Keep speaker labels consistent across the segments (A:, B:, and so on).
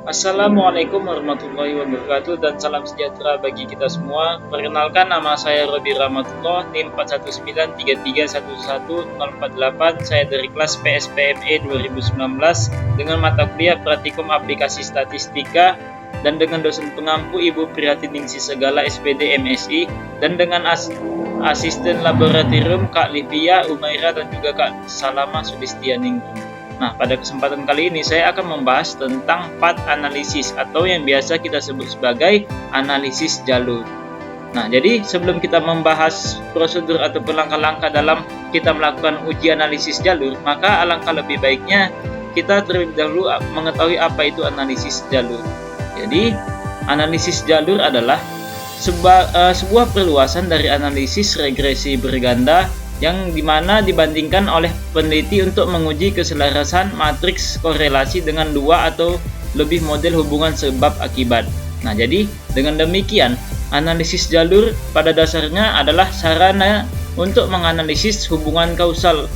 A: Assalamualaikum warahmatullahi wabarakatuh dan salam sejahtera bagi kita semua. Perkenalkan, nama saya Robi Rahmatullah, NIM 41933111048. Saya dari kelas PSPME 2019 dengan mata kuliah Praktikum Aplikasi Statistika dan dengan dosen pengampu Ibu Priatiningsih Segala SPD MSI dan dengan asisten laboratorium Kak Livia Umaira dan juga Kak Salama Sulistianingrum. Nah, pada kesempatan kali ini saya akan membahas tentang path analisis atau yang biasa kita sebut sebagai analisis jalur. Nah, jadi sebelum kita membahas prosedur atau langkah-langkah dalam kita melakukan uji analisis jalur, maka alangkah lebih baiknya kita terlebih dahulu mengetahui apa itu analisis jalur. Jadi, analisis jalur adalah sebuah perluasan dari analisis regresi berganda yang dimana dibandingkan oleh peneliti untuk menguji keselarasan matriks korelasi dengan dua atau lebih model hubungan sebab akibat. Nah, jadi dengan demikian analisis jalur pada dasarnya adalah sarana untuk menganalisis hubungan kausal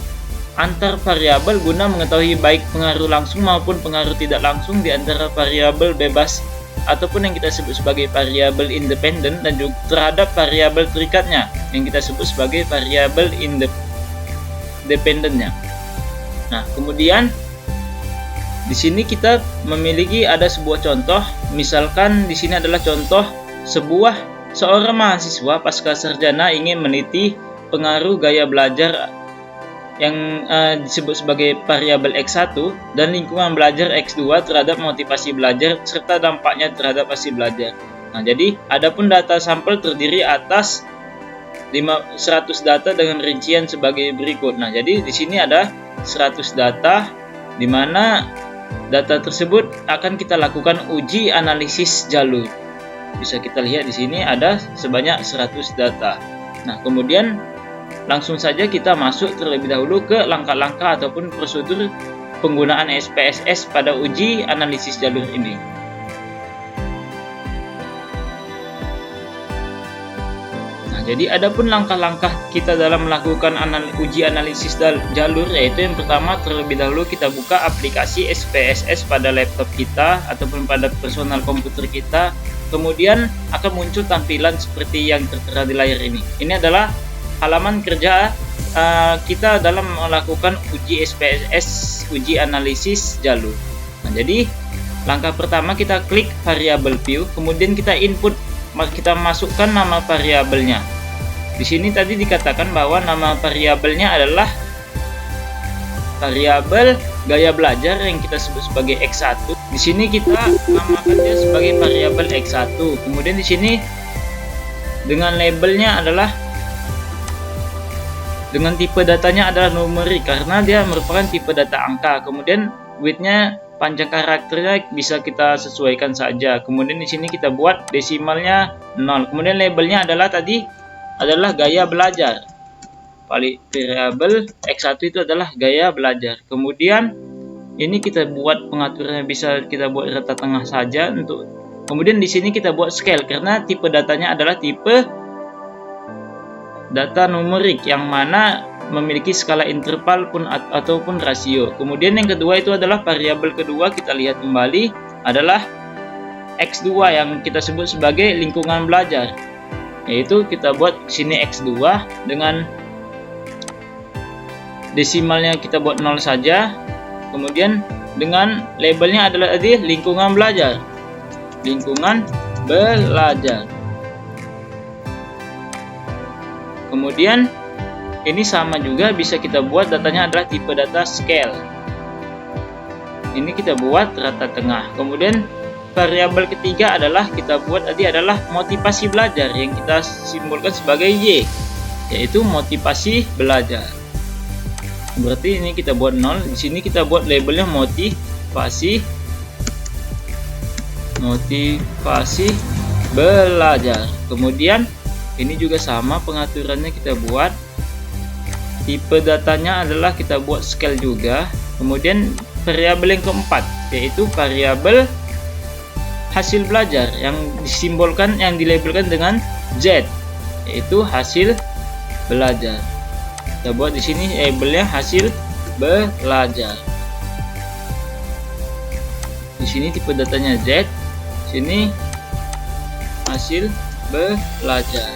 A: antar variabel guna mengetahui baik pengaruh langsung maupun pengaruh tidak langsung di antara variabel bebas ataupun yang kita sebut sebagai variabel independen dan juga terhadap variabel terikatnya yang kita sebut sebagai variabel independennya. Nah, kemudian di sini kita memiliki ada sebuah contoh. Misalkan di sini adalah contoh seorang mahasiswa pasca sarjana ingin meneliti pengaruh gaya belajar yang disebut sebagai variabel X1 dan lingkungan belajar X2 terhadap motivasi belajar serta dampaknya terhadap hasil belajar. Nah, jadi adapun data sampel terdiri atas 100 data dengan rincian sebagai berikut. Nah, jadi di sini ada 100 data di mana data tersebut akan kita lakukan uji analisis jalur. Bisa kita lihat di sini ada sebanyak 100 data. Nah, kemudian langsung saja kita masuk terlebih dahulu ke langkah-langkah ataupun prosedur penggunaan SPSS pada uji analisis jalur ini. Nah, jadi adapun langkah-langkah kita dalam melakukan uji analisis jalur, yaitu yang pertama terlebih dahulu kita buka aplikasi SPSS pada laptop kita ataupun pada personal komputer kita. Kemudian akan muncul tampilan seperti yang tertera di layar ini. Ini adalah halaman kerja kita dalam melakukan uji SPSS, uji analisis jalur. Nah, jadi langkah pertama kita klik variabel view, kemudian kita masukkan nama variabelnya. Di sini tadi dikatakan bahwa nama variabelnya adalah variabel gaya belajar yang kita sebut sebagai X1. Di sini kita namakannya sebagai variabel X1. Kemudian di sini dengan labelnya adalah dengan tipe datanya adalah numerik karena dia merupakan tipe data angka. Kemudian width-nya, panjang karakternya bisa kita sesuaikan saja. Kemudian di sini kita buat desimalnya 0. Kemudian labelnya adalah gaya belajar. Variabel X1 itu adalah gaya belajar. Kemudian ini kita buat pengaturannya, bisa kita buat rata tengah saja untuk. Kemudian di sini kita buat scale karena tipe datanya adalah tipe data numerik yang mana memiliki skala interval ataupun rasio. Kemudian yang kedua itu adalah variabel kedua, kita lihat kembali adalah X2 yang kita sebut sebagai lingkungan belajar. Yaitu kita buat sini X2 dengan desimalnya kita buat 0 saja. Kemudian dengan labelnya adalah lingkungan belajar. Lingkungan belajar. Kemudian ini sama juga bisa kita buat datanya adalah tipe data scale. Ini kita buat rata tengah. Kemudian variabel ketiga adalah kita buat adalah motivasi belajar yang kita simbolkan sebagai Y, yaitu motivasi belajar. Berarti ini kita buat 0. Di sini kita buat labelnya motivasi belajar. Kemudian ini juga sama pengaturannya kita buat. Tipe datanya adalah kita buat scale juga. Kemudian variabel yang keempat yaitu variabel hasil belajar yang dilabelkan dengan Z, yaitu hasil belajar. Kita buat di sini labelnya hasil belajar. Di sini tipe datanya Z, sini hasil belajar.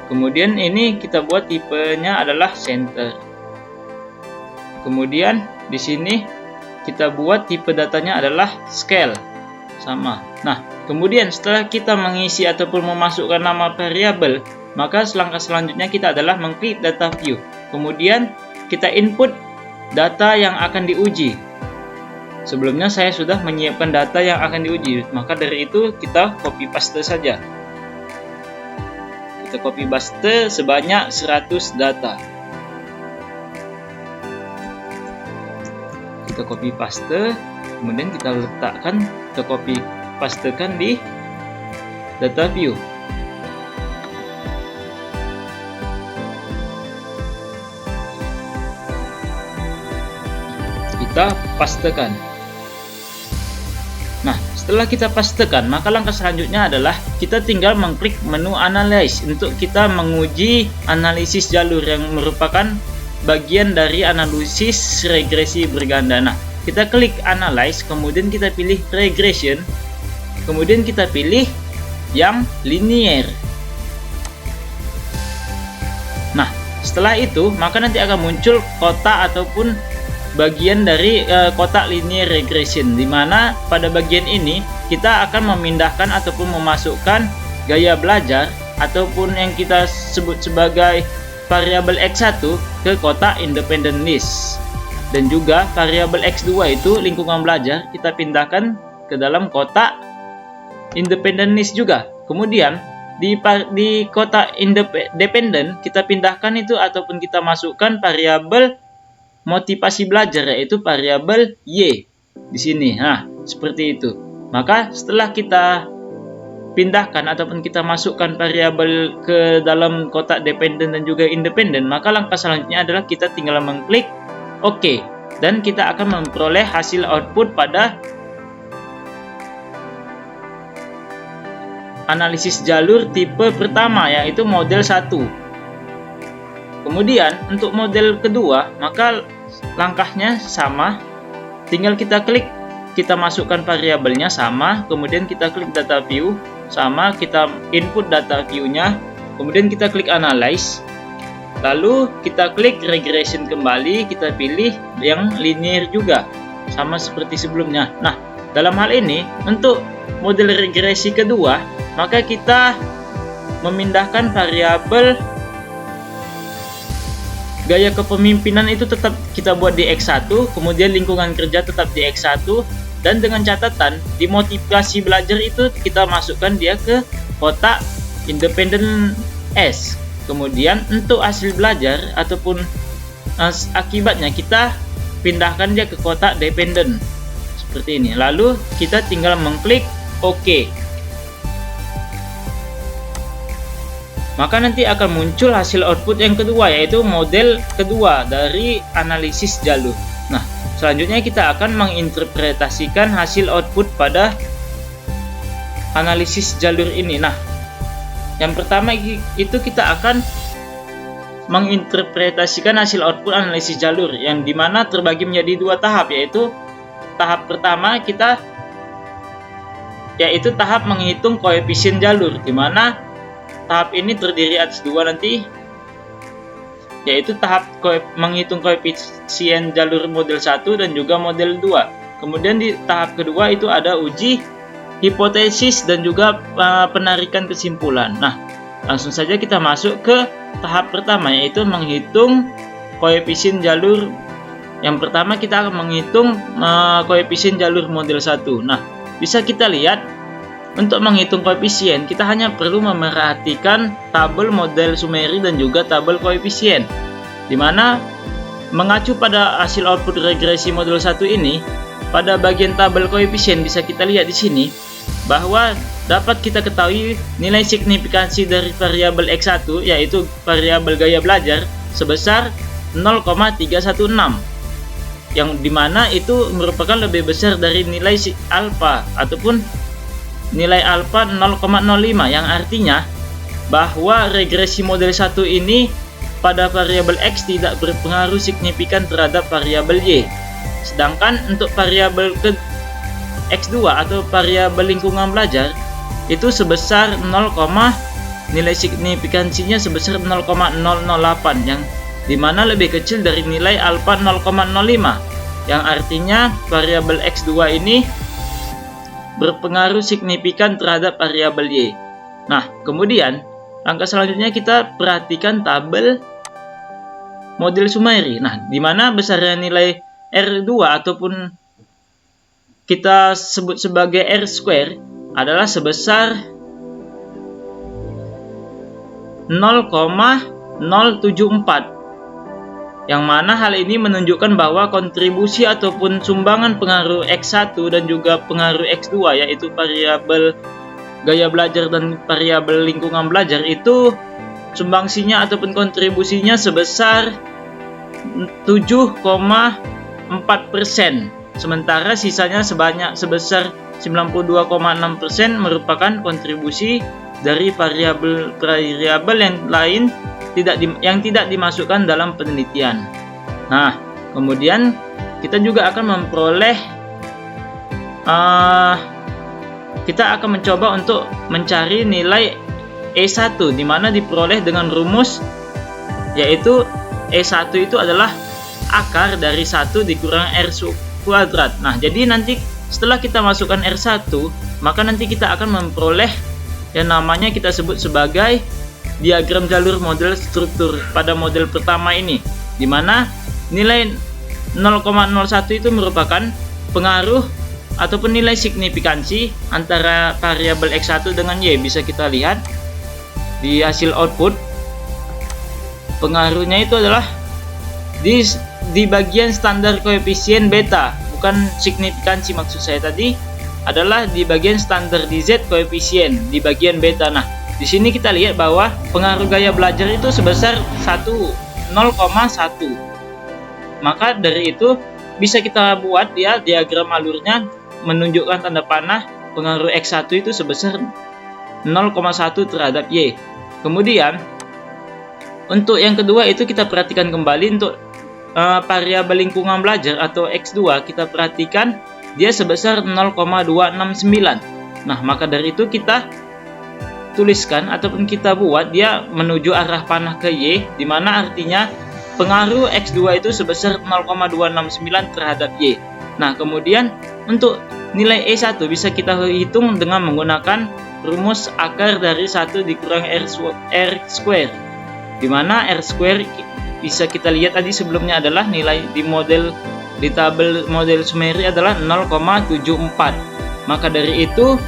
A: Kemudian ini kita buat tipenya adalah center. Kemudian di sini kita buat tipe datanya adalah scale, sama. Nah, kemudian setelah kita mengisi ataupun memasukkan nama variabel, maka langkah selanjutnya kita adalah mengklik data view. Kemudian kita input data yang akan diuji. Sebelumnya saya sudah menyiapkan data yang akan diuji, maka dari itu kita copy paste saja. Kita copy paste sebanyak 100 data. Kita copy paste, kemudian kita letakkan, kita copy pastekan di data view. Kita pastekan. Nah, setelah kita pastekan, maka langkah selanjutnya adalah kita tinggal mengklik menu Analyze untuk kita menguji analisis jalur yang merupakan bagian dari analisis regresi berganda. Nah, kita klik Analyze, kemudian kita pilih Regression, kemudian kita pilih yang linear. Nah, setelah itu, maka nanti akan muncul kotak ataupun bagian dari kotak linear regression, di mana pada bagian ini kita akan memindahkan ataupun memasukkan gaya belajar ataupun yang kita sebut sebagai variabel X1 ke kotak independent list, dan juga variabel X2 itu lingkungan belajar kita pindahkan ke dalam kotak independent list juga. Kemudian di kotak independent kita pindahkan itu ataupun kita masukkan variabel motivasi belajar, yaitu variabel Y di sini. Nah, seperti itu. Maka setelah kita pindahkan ataupun kita masukkan variabel ke dalam kotak dependent dan juga independent, maka langkah selanjutnya adalah kita tinggal mengklik OK, dan kita akan memperoleh hasil output pada analisis jalur tipe pertama, yaitu model 1. Kemudian untuk model kedua, maka langkahnya sama, tinggal kita klik, kita masukkan variabelnya sama, kemudian kita klik data view sama, kita input data view-nya, kemudian kita klik Analyze, lalu kita klik Regression kembali, kita pilih yang linear juga sama seperti sebelumnya. Nah, dalam hal ini untuk model regresi kedua, maka kita memindahkan variabel gaya kepemimpinan itu tetap kita buat di X1, kemudian lingkungan kerja tetap di X1, dan dengan catatan di motivasi belajar itu kita masukkan dia ke kotak independent S. Kemudian untuk hasil belajar ataupun akibatnya kita pindahkan dia ke kotak dependent seperti ini. Lalu kita tinggal mengklik OK. Maka nanti akan muncul hasil output yang kedua, yaitu model kedua dari analisis jalur. Nah, selanjutnya kita akan menginterpretasikan hasil output pada analisis jalur ini. Nah, yang pertama itu kita akan menginterpretasikan hasil output analisis jalur, yang dimana terbagi menjadi dua tahap, yaitu tahap pertama yaitu tahap menghitung koefisien jalur, dimana tahap ini terdiri atas dua nanti, yaitu tahap menghitung koefisien jalur model 1 dan juga model 2. Kemudian di tahap kedua itu ada uji hipotesis dan juga penarikan kesimpulan. Nah, langsung saja kita masuk ke tahap pertama, yaitu menghitung koefisien jalur. Yang pertama kita akan menghitung koefisien jalur model 1. Nah, bisa kita lihat untuk menghitung koefisien, kita hanya perlu memerhatikan tabel model summary dan juga tabel koefisien, dimana mengacu pada hasil output regresi model 1 ini, pada bagian tabel koefisien bisa kita lihat di sini bahwa dapat kita ketahui nilai signifikansi dari variabel X1, yaitu variabel gaya belajar, sebesar 0,316, yang dimana itu merupakan lebih besar dari nilai alfa ataupun nilai alfa 0,05, yang artinya bahwa regresi model 1 ini pada variabel X tidak berpengaruh signifikan terhadap variabel Y. Sedangkan untuk variabel X2 atau variabel lingkungan belajar itu sebesar 0, nilai signifikansinya sebesar 0,008 yang dimana lebih kecil dari nilai alfa 0,05, yang artinya variabel X2 ini berpengaruh signifikan terhadap variabel Y. Nah, kemudian langkah selanjutnya kita perhatikan tabel model Sumeri. Nah, di mana besarnya nilai R2 ataupun kita sebut sebagai R square adalah sebesar 0,074, yang mana hal ini menunjukkan bahwa kontribusi ataupun sumbangan pengaruh X1 dan juga pengaruh X2, yaitu variabel gaya belajar dan variabel lingkungan belajar, itu sumbangsinya ataupun kontribusinya sebesar 7,4%, sementara sisanya sebesar 92,6% merupakan kontribusi dari variabel yang lain yang tidak dimasukkan dalam penelitian. Nah, kemudian kita juga akan memperoleh kita akan mencoba untuk mencari nilai E1, di mana diperoleh dengan rumus yaitu E1 itu adalah akar dari 1 dikurang R kuadrat. Nah, jadi nanti setelah kita masukkan R1, maka nanti kita akan memperoleh yang namanya kita sebut sebagai diagram jalur model struktur pada model pertama ini, di mana nilai 0,01 itu merupakan pengaruh ataupun nilai signifikansi antara variabel X1 dengan Y. Bisa kita lihat di hasil output, pengaruhnya itu adalah di bagian standar koefisien beta, bukan signifikansi maksud saya tadi, adalah di bagian standar di Z koefisien di bagian beta. Nah, di sini kita lihat bahwa pengaruh gaya belajar itu sebesar 0,1. Maka dari itu bisa kita buat ya diagram alurnya menunjukkan tanda panah pengaruh X1 itu sebesar 0,1 terhadap Y. Kemudian untuk yang kedua itu kita perhatikan kembali untuk variabel lingkungan belajar atau X2, kita perhatikan dia sebesar 0,269. Nah, maka dari itu kita tuliskan ataupun kita buat dia menuju arah panah ke Y, di mana artinya pengaruh X2 itu sebesar 0,269 terhadap Y. Nah, kemudian untuk nilai E1 bisa kita hitung dengan menggunakan rumus akar dari 1 dikurang R square, di mana R square bisa kita lihat tadi sebelumnya adalah nilai di tabel model Sumeri adalah 0,74. Maka dari itu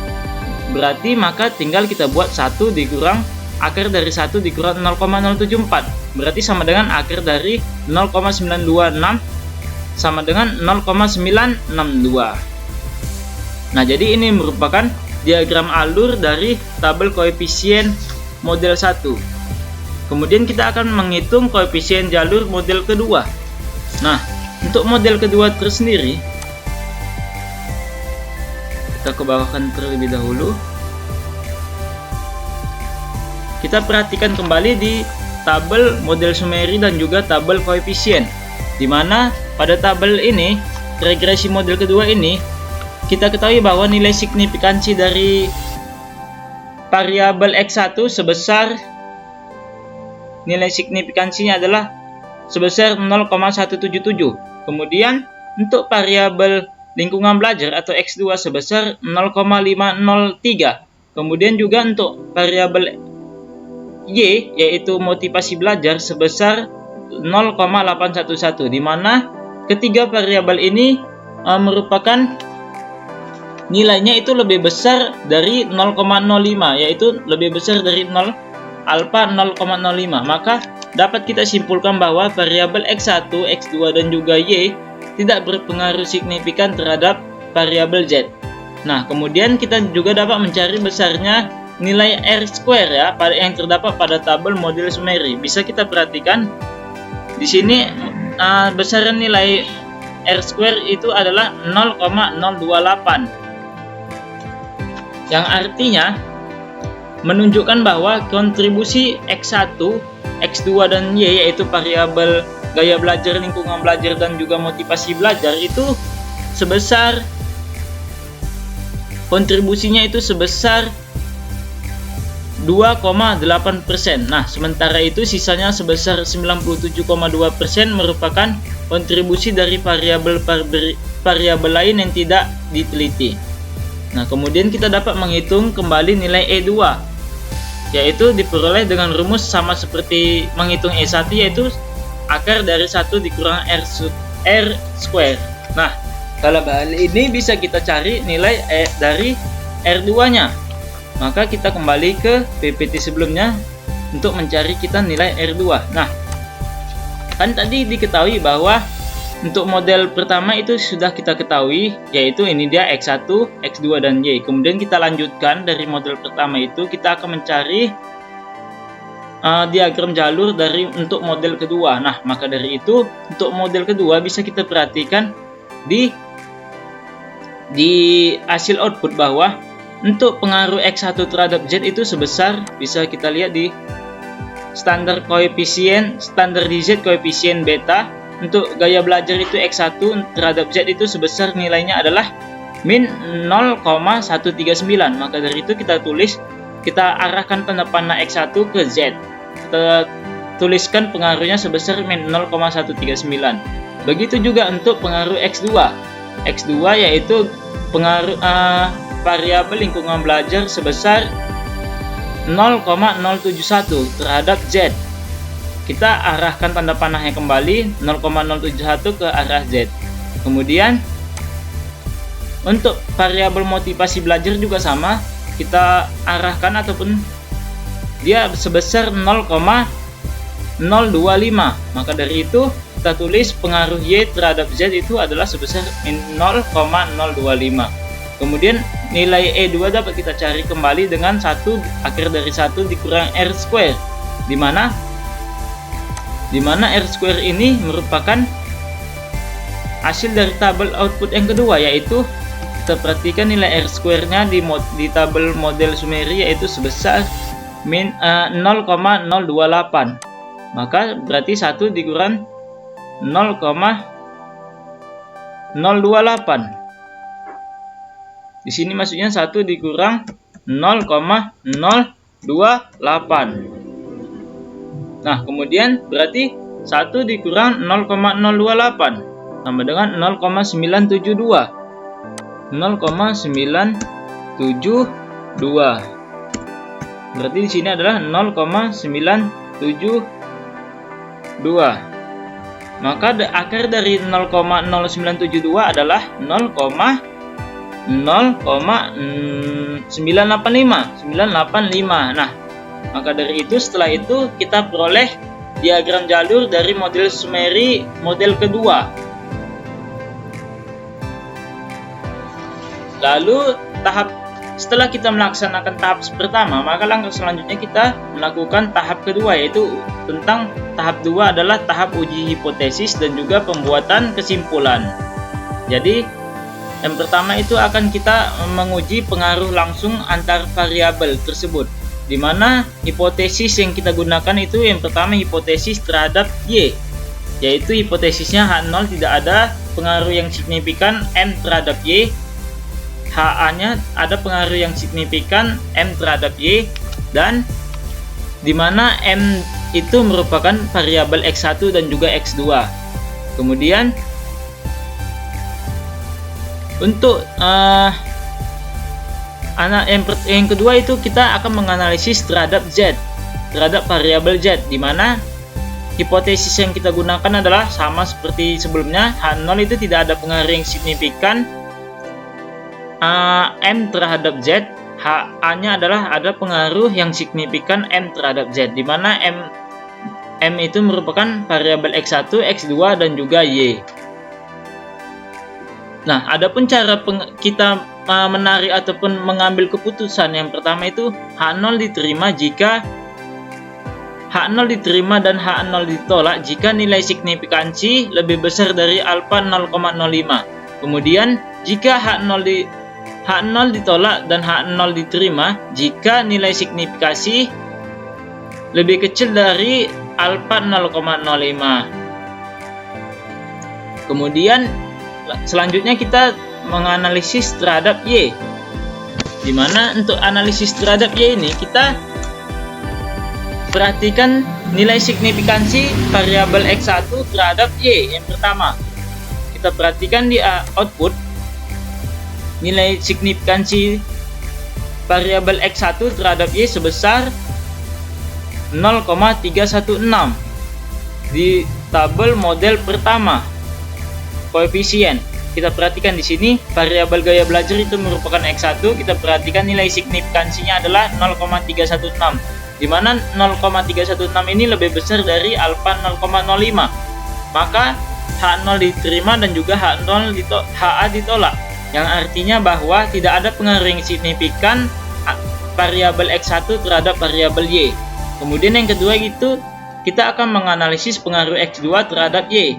A: berarti maka tinggal kita buat 1 dikurang akar dari 1 dikurang 0,074, berarti sama dengan akar dari 0,926 sama dengan 0,962. Nah, jadi ini merupakan diagram alur dari tabel koefisien model 1. Kemudian kita akan menghitung koefisien jalur model kedua. Nah, untuk model kedua tersendiri kita kebawahkan terlebih dahulu. Kita perhatikan kembali di tabel model Sumeri dan juga tabel koefisien, di mana pada tabel ini regresi model kedua ini kita ketahui bahwa nilai signifikansi dari variabel X1 sebesar nilai signifikansinya adalah sebesar 0,177. Kemudian untuk variabel lingkungan belajar atau X2 sebesar 0,503. Kemudian juga untuk variabel Y yaitu motivasi belajar sebesar 0,811, di mana ketiga variabel ini merupakan nilainya itu lebih besar dari 0,05, yaitu lebih besar dari alfa 0,05. Maka dapat kita simpulkan bahwa variabel X1, X2 dan juga Y tidak berpengaruh signifikan terhadap variabel Z. Nah, kemudian kita juga dapat mencari besarnya nilai R square ya yang terdapat pada tabel model Sumeri. Bisa kita perhatikan di sini besaran nilai R square itu adalah 0,028, yang artinya menunjukkan bahwa kontribusi X1 X2 dan Y, yaitu variabel gaya belajar, lingkungan belajar, dan juga motivasi belajar, itu sebesar kontribusinya itu sebesar 2,8%. Nah, sementara itu sisanya sebesar 97,2% merupakan kontribusi dari variabel lain yang tidak diteliti. Nah, kemudian kita dapat menghitung kembali nilai E2, yaitu diperoleh dengan rumus sama seperti menghitung E1, yaitu akar dari 1 dikurang R square. Nah, dalam hal ini bisa kita cari nilai dari R2-nya. Maka kita kembali ke PPT sebelumnya untuk mencari kita nilai R2. Nah, kan tadi diketahui bahwa untuk model pertama itu sudah kita ketahui, yaitu ini dia X1, X2, dan Y. Kemudian kita lanjutkan dari model pertama itu, kita akan mencari diagram jalur untuk model kedua. Nah, maka dari itu untuk model kedua bisa kita perhatikan di hasil output bahwa untuk pengaruh X1 terhadap Z itu sebesar, bisa kita lihat di standar di Z koefisien beta. Untuk gaya belajar itu X1 terhadap Z itu sebesar nilainya adalah min 0,139. Maka dari itu kita arahkan tanda panah X1 ke Z. Kita tuliskan pengaruhnya sebesar min 0,139. Begitu juga untuk pengaruh X2. X2 yaitu pengaruh variabel lingkungan belajar sebesar 0,071 terhadap Z. Kita arahkan tanda panahnya kembali 0,071 ke arah Z. Kemudian untuk variabel motivasi belajar juga sama, kita arahkan ataupun dia sebesar 0,025. Maka dari itu kita tulis pengaruh Y terhadap Z itu adalah sebesar 0,025. Kemudian nilai E2 dapat kita cari kembali dengan akar dari 1 dikurang R square, di mana R square ini merupakan hasil dari tabel output yang kedua, yaitu kita perhatikan nilai R square-nya di tabel model Sumeri yaitu sebesar min 0,028. Maka berarti 1 dikurang 0,028. Di sini maksudnya 1 dikurang 0,028. Nah, kemudian berarti 1 dikurang 0,028 sama dengan 0,972. 0,972. Berarti di sini adalah 0,972. Maka akar dari 0,0972 adalah 985. Nah, maka dari itu setelah itu kita peroleh diagram jalur dari model Sumeri model kedua. Lalu setelah kita melaksanakan tahap pertama, maka langkah selanjutnya kita melakukan tahap kedua, yaitu tentang tahap 2 adalah tahap uji hipotesis dan juga pembuatan kesimpulan. Jadi yang pertama itu akan kita menguji pengaruh langsung antar variabel tersebut, di mana hipotesis yang kita gunakan itu yang pertama hipotesis terhadap Y, yaitu hipotesisnya H0 tidak ada pengaruh yang signifikan M terhadap Y, HA-nya ada pengaruh yang signifikan M terhadap Y, dan di mana M itu merupakan variabel X1 dan juga X2. Kemudian untuk yang kedua itu kita akan menganalisis terhadap Z, terhadap variabel Z, di mana hipotesis yang kita gunakan adalah sama seperti sebelumnya. H0 itu tidak ada pengaruh yang signifikan M terhadap Z. HA-nya adalah ada pengaruh yang signifikan M terhadap Z, di mana M itu merupakan variabel X1, X2 dan juga Y. Nah, adapun cara kita menarik ataupun mengambil keputusan yang pertama itu H0 diterima jika H0 diterima dan H0 ditolak jika nilai signifikansi lebih besar dari alfa 0,05. Kemudian jika H0 ditolak dan H0 diterima jika nilai signifikasi lebih kecil dari alfa 0,05. Kemudian selanjutnya kita menganalisis terhadap Y, dimana untuk analisis terhadap Y ini kita perhatikan nilai signifikansi variabel X1 terhadap Y. Yang pertama, kita perhatikan di output nilai signifikansi variabel X1 terhadap Y sebesar 0,316 di tabel model pertama. Koefisien, kita perhatikan di sini variabel gaya belajar itu merupakan X1. Kita perhatikan nilai signifikansinya adalah 0,316, di mana 0,316 ini lebih besar dari alfa 0,05. Maka H0 diterima dan juga HA ditolak, yang artinya bahwa tidak ada pengaruh yang signifikan variabel X1 terhadap variabel Y. Kemudian yang kedua itu kita akan menganalisis pengaruh X2 terhadap Y.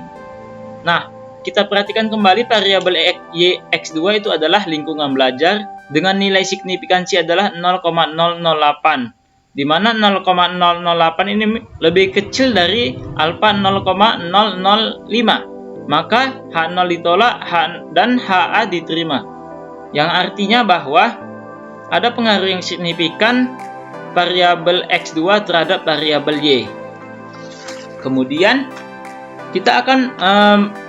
A: Nah, kita perhatikan kembali variabel X2 itu adalah lingkungan belajar dengan nilai signifikansi adalah 0,008, di mana 0,008 ini lebih kecil dari alfa 0,005. Maka H0 ditolak dan HA diterima, yang artinya bahwa ada pengaruh yang signifikan variabel X2 terhadap variabel Y. Kemudian kita akan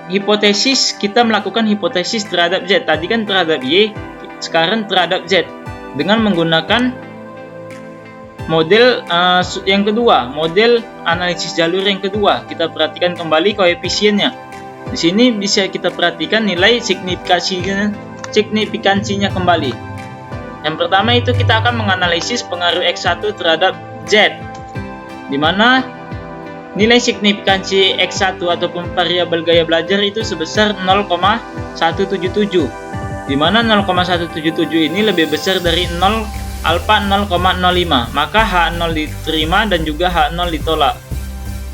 A: kita melakukan hipotesis terhadap Z. Tadi kan terhadap Y, sekarang terhadap Z dengan menggunakan model yang kedua, model analisis jalur yang kedua. Kita perhatikan kembali koefisiennya. Di sini bisa kita perhatikan nilai signifikansinya kembali. Yang pertama itu kita akan menganalisis pengaruh X1 terhadap Z, di mana nilai signifikansi X1 ataupun variabel gaya belajar itu sebesar 0,177, di mana 0,177 ini lebih besar dari alfa 0,05. Maka H0 diterima dan juga H0 ditolak,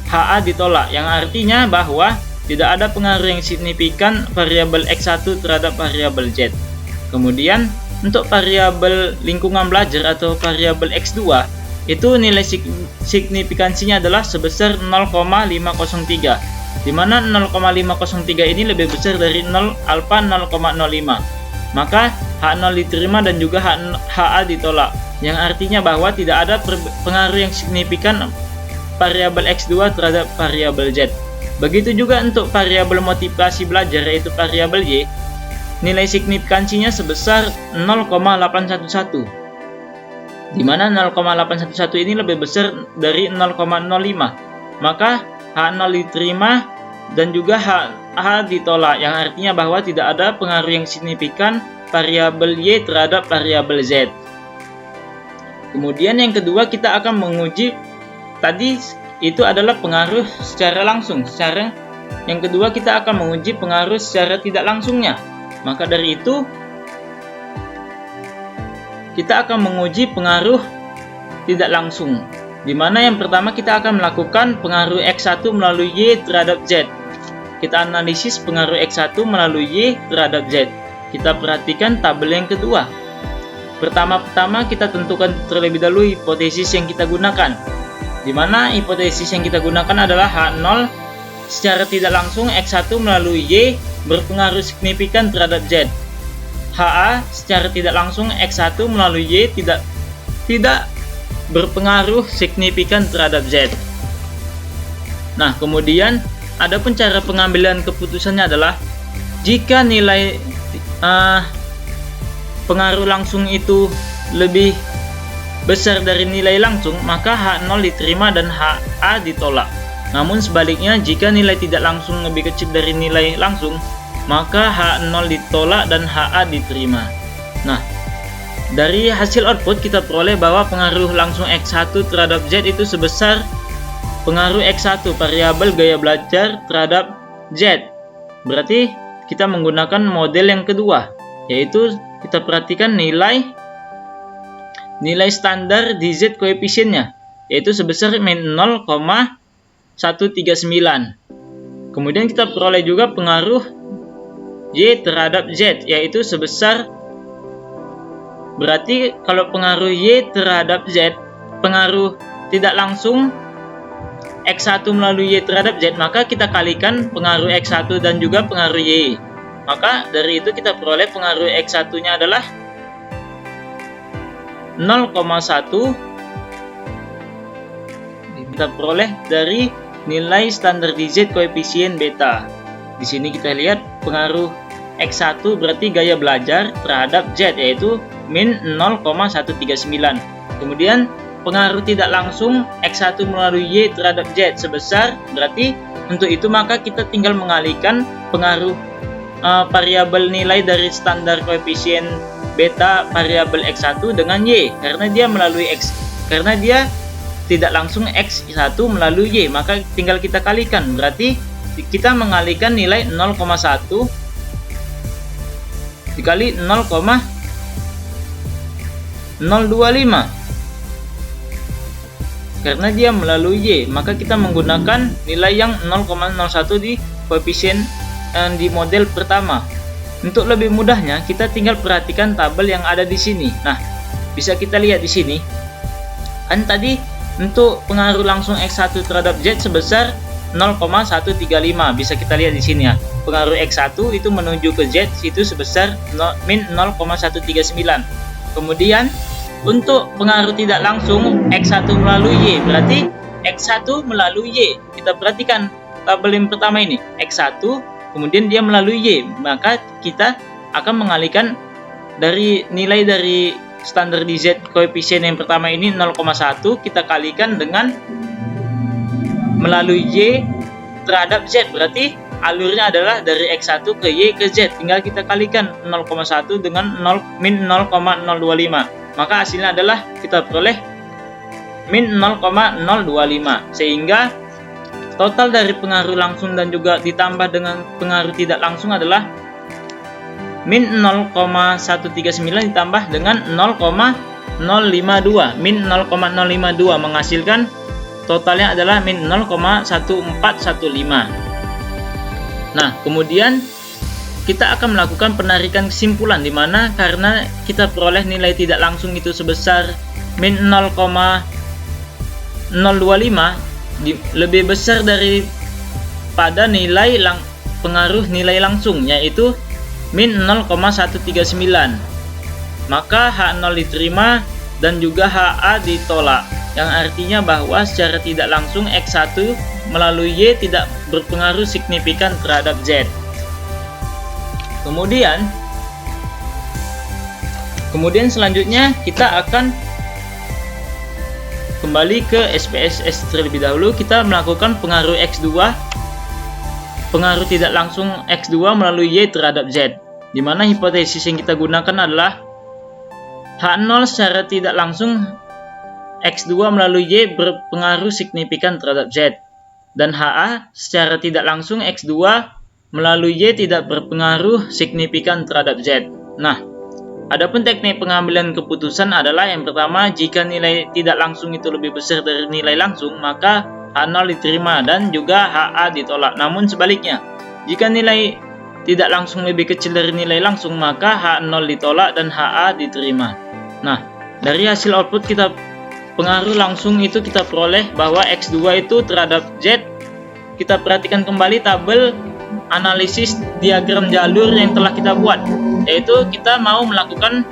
A: HA ditolak, yang artinya bahwa tidak ada pengaruh yang signifikan variabel X1 terhadap variabel Z. Kemudian untuk variabel lingkungan belajar atau variabel X2 itu nilai signifikansinya adalah sebesar 0,503, di mana 0,503 ini lebih besar dari alfa 0,05. Maka H0 diterima dan juga HA ditolak, yang artinya bahwa tidak ada pengaruh yang signifikan variabel X2 terhadap variabel Z. Begitu juga untuk variabel motivasi belajar yaitu variabel Y, nilai signifikansinya sebesar 0,811, di mana 0,811 ini lebih besar dari 0,05. Maka H0 diterima dan juga HA ditolak, yang artinya bahwa tidak ada pengaruh yang signifikan variabel Y terhadap variabel Z. Kemudian yang kedua kita akan menguji, tadi itu adalah pengaruh secara langsung. Yang kedua kita akan menguji pengaruh secara tidak langsungnya. Maka dari itu kita akan menguji pengaruh tidak langsung, di mana yang pertama kita akan melakukan pengaruh X1 melalui Y terhadap Z. Kita analisis pengaruh X1 melalui Y terhadap Z. Kita perhatikan tabel yang kedua. Pertama-tama kita tentukan terlebih dahulu hipotesis yang kita gunakan, di mana hipotesis yang kita gunakan adalah H0 secara tidak langsung X1 melalui Y berpengaruh signifikan terhadap Z. HA secara tidak langsung X1 melalui Y tidak berpengaruh signifikan terhadap Z. Nah, kemudian adapun cara pengambilan keputusannya adalah jika nilai pengaruh langsung itu lebih besar dari nilai langsung, maka H0 diterima dan HA ditolak. Namun sebaliknya, jika nilai tidak langsung lebih kecil dari nilai langsung, maka H0 ditolak dan HA diterima. Nah, dari hasil output kita peroleh bahwa pengaruh langsung X1 terhadap Z itu sebesar pengaruh X1 variabel gaya belajar terhadap Z. Berarti kita menggunakan model yang kedua, yaitu kita perhatikan nilai standar di Z koefisiennya, yaitu sebesar min 0,139. Kemudian kita peroleh juga pengaruh Y terhadap Z, yaitu sebesar, berarti kalau pengaruh Y terhadap Z, pengaruh tidak langsung X1 melalui Y terhadap Z, maka kita kalikan pengaruh X1 dan juga pengaruh Y. Maka dari itu kita peroleh pengaruh X1-nya adalah 0,1. Kita peroleh dari nilai standardized koefisien beta. Di sini kita lihat pengaruh X1 berarti gaya belajar terhadap Z, yaitu min 0,139. Kemudian pengaruh tidak langsung X1 melalui Y terhadap Z sebesar, berarti untuk itu maka kita tinggal mengalihkan pengaruh variabel nilai dari standar koefisien beta variabel X1 dengan Y, karena dia melalui karena dia tidak langsung X1 melalui Y, maka tinggal kita kalikan, berarti kita mengalihkan nilai 0,1 dikali 0,025, karena dia melalui Y, maka kita menggunakan nilai yang 0,01 di koefisien di model pertama. Untuk lebih mudahnya kita tinggal perhatikan tabel yang ada di sini. Nah, bisa kita lihat di sini. Kan tadi untuk pengaruh langsung X1 terhadap Z sebesar 0,135. Bisa kita lihat di sini ya. Pengaruh X1 itu menuju ke Z itu sebesar min 0,139. Kemudian untuk pengaruh tidak langsung X1 melalui Y, berarti X1 melalui Y. Kita perhatikan tabel yang pertama ini, X1 kemudian dia melalui Y, maka kita akan mengalihkan dari nilai dari standardized koefisien yang pertama ini 0,1, kita kalikan dengan melalui Y terhadap Z, berarti alurnya adalah dari X1 ke Y ke Z, tinggal kita kalikan 0,1 dengan min 0,025, maka hasilnya adalah kita peroleh min 0,025, sehingga total dari pengaruh langsung dan juga ditambah dengan pengaruh tidak langsung adalah min 0,139 ditambah dengan 0,052. Min 0,052 menghasilkan totalnya adalah min 0,1415. Nah, kemudian kita akan melakukan penarikan kesimpulan, di mana karena kita peroleh nilai tidak langsung itu sebesar min 0,025 lebih besar daripada nilai pengaruh nilai langsung, yaitu min 0,139, maka H0 diterima dan juga HA ditolak, yang artinya bahwa secara tidak langsung X1 melalui Y tidak berpengaruh signifikan terhadap Z. Kemudian selanjutnya kita akan kembali ke SPSS terlebih dahulu. Kita melakukan pengaruh X2, pengaruh tidak langsung X2 melalui Y terhadap Z, di mana hipotesis yang kita gunakan adalah H0 secara tidak langsung X2 melalui Y berpengaruh signifikan terhadap Z, dan HA secara tidak langsung X2 melalui Y tidak berpengaruh signifikan terhadap Z. Nah, adapun teknik pengambilan keputusan adalah yang pertama, jika nilai tidak langsung itu lebih besar dari nilai langsung, maka H0 diterima dan juga HA ditolak. Namun sebaliknya, jika nilai tidak langsung lebih kecil dari nilai langsung, maka H0 ditolak dan HA diterima. Nah, dari hasil output kita pengaruh langsung itu kita peroleh bahwa X2 itu terhadap Z. Kita perhatikan kembali tabel analisis diagram jalur yang telah kita buat, yaitu kita mau melakukan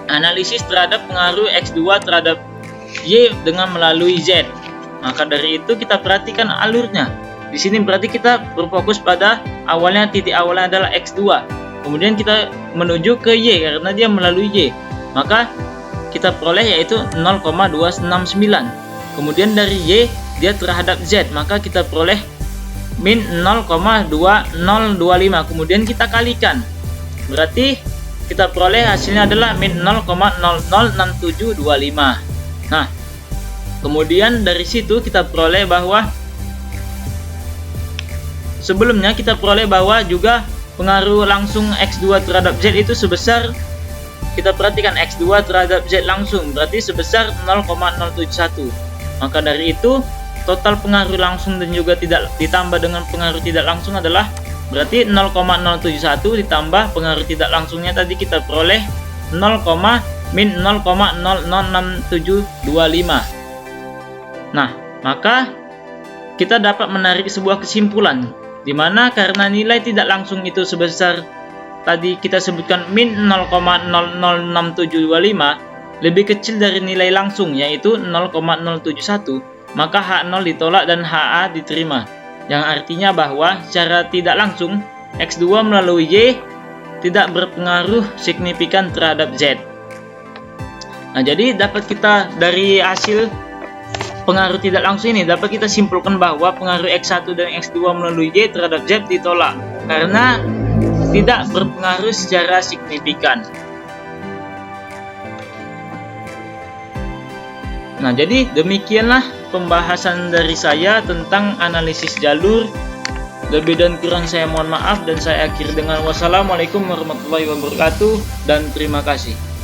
A: analisis terhadap pengaruh X2 terhadap Y dengan melalui Z. Maka dari itu kita perhatikan alurnya. Di sini berarti kita berfokus pada awalnya, titik awalnya adalah X2. Kemudian kita menuju ke Y karena dia melalui Y. Maka kita peroleh yaitu 0,269. Kemudian dari Y dia terhadap Z, maka kita peroleh min 0,2025. Kemudian kita kalikan, berarti kita peroleh hasilnya adalah min 0,006725. Nah, kemudian dari situ kita peroleh bahwa sebelumnya kita peroleh bahwa juga pengaruh langsung X2 terhadap Z itu sebesar, kita perhatikan X2 terhadap Z langsung berarti sebesar 0,071. Maka dari itu total pengaruh langsung dan juga tidak ditambah dengan pengaruh tidak langsung adalah berarti 0,071 ditambah pengaruh tidak langsungnya tadi kita peroleh min 0,00675. Nah, maka kita dapat menarik sebuah kesimpulan, di mana karena nilai tidak langsung itu sebesar tadi kita sebutkan min 0,006725 lebih kecil dari nilai langsung yaitu 0,071, maka H0 ditolak dan HA diterima. Yang artinya bahwa secara tidak langsung X2 melalui Y tidak berpengaruh signifikan terhadap Z. Nah, jadi dapat kita dari hasil pengaruh tidak langsung ini dapat kita simpulkan bahwa pengaruh X1 dan X2 melalui Y terhadap Z ditolak karena tidak berpengaruh secara signifikan. Nah, jadi demikianlah pembahasan dari saya tentang analisis jalur. Lebih dan kurang saya mohon maaf, dan saya akhiri dengan wassalamualaikum warahmatullahi wabarakatuh dan terima kasih.